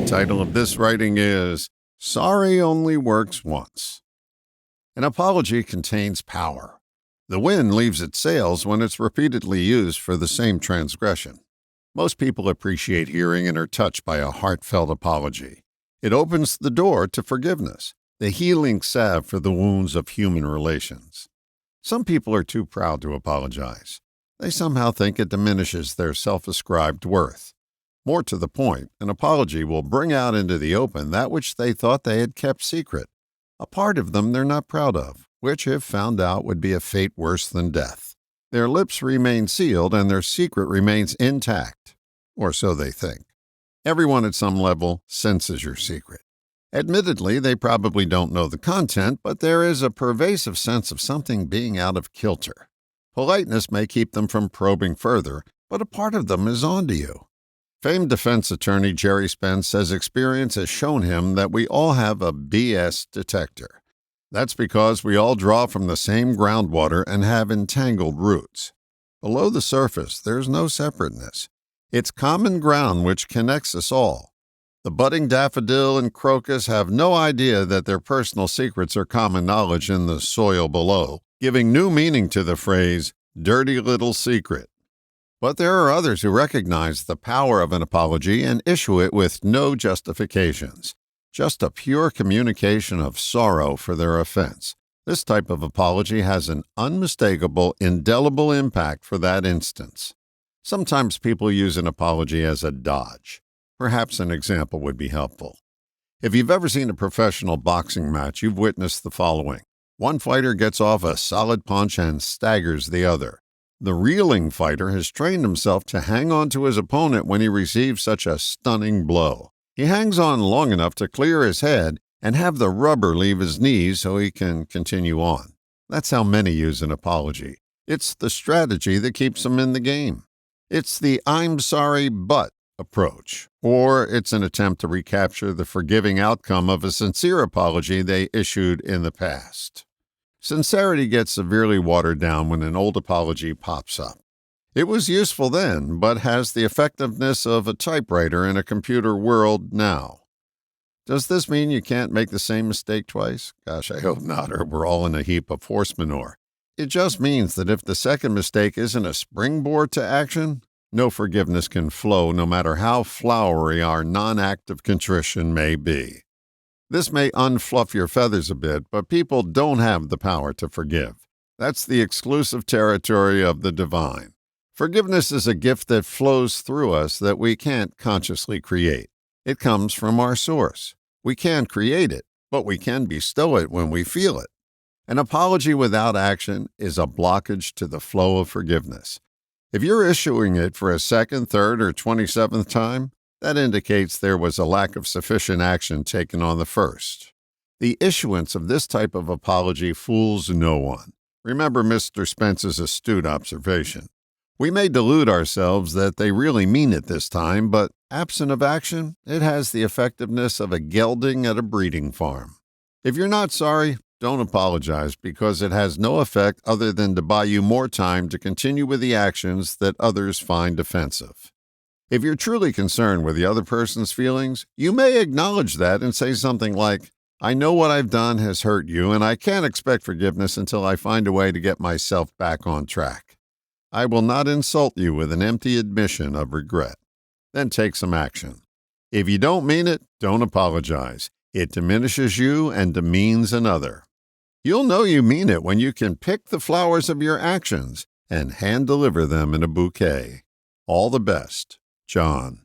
title of this writing is Sorry Only Works Once. An apology contains power. The wind leaves its sails when it's repeatedly used for the same transgression. Most people appreciate hearing and are touched by a heartfelt apology. It opens the door to forgiveness, the healing salve for the wounds of human relations. Some people are too proud to apologize. They somehow think it diminishes their self-ascribed worth. More to the point, an apology will bring out into the open that which they thought they had kept secret, a part of them they're not proud of, which, if found out, would be a fate worse than death. Their lips remain sealed and their secret remains intact, or so they think. Everyone at some level senses your secret. Admittedly, they probably don't know the content, but there is a pervasive sense of something being out of kilter. Politeness may keep them from probing further, but a part of them is onto you. Famed defense attorney Jerry Spence says experience has shown him that we all have a BS detector. That's because we all draw from the same groundwater and have entangled roots. Below the surface, there's no separateness. It's common ground which connects us all. The budding daffodil and crocus have no idea that their personal secrets are common knowledge in the soil below, giving new meaning to the phrase, dirty little secret. But there are others who recognize the power of an apology and issue it with no justifications, just a pure communication of sorrow for their offense. This type of apology has an unmistakable, indelible impact for that instance. Sometimes people use an apology as a dodge. Perhaps an example would be helpful. If you've ever seen a professional boxing match, you've witnessed the following. One fighter gets off a solid punch and staggers the other. The reeling fighter has trained himself to hang on to his opponent when he receives such a stunning blow. He hangs on long enough to clear his head and have the rubber leave his knees so he can continue on. That's how many use an apology. It's the strategy that keeps them in the game. It's the I'm sorry, but approach, or it's an attempt to recapture the forgiving outcome of a sincere apology they issued in the past. Sincerity gets severely watered down when an old apology pops up. It was useful then, but has the effectiveness of a typewriter in a computer world now. Does this mean you can't make the same mistake twice? Gosh, I hope not, or we're all in a heap of horse manure. It just means that if the second mistake isn't a springboard to action, no forgiveness can flow no matter how flowery our non-active contrition may be. This may unfluff your feathers a bit, but people don't have the power to forgive. That's the exclusive territory of the divine. Forgiveness is a gift that flows through us that we can't consciously create. It comes from our source. We can't create it, but we can bestow it when we feel it. An apology without action is a blockage to the flow of forgiveness. If you're issuing it for a second, third, or 27th time, that indicates there was a lack of sufficient action taken on the first. The issuance of this type of apology fools no one. Remember Mr. Spence's astute observation. We may delude ourselves that they really mean it this time, but absent of action, it has the effectiveness of a gelding at a breeding farm. If you're not sorry, don't apologize because it has no effect other than to buy you more time to continue with the actions that others find offensive. If you're truly concerned with the other person's feelings, you may acknowledge that and say something like, I know what I've done has hurt you, and I can't expect forgiveness until I find a way to get myself back on track. I will not insult you with an empty admission of regret. Then take some action. If you don't mean it, don't apologize. It diminishes you and demeans another. You'll know you mean it when you can pick the flowers of your actions and hand-deliver them in a bouquet. All the best, John.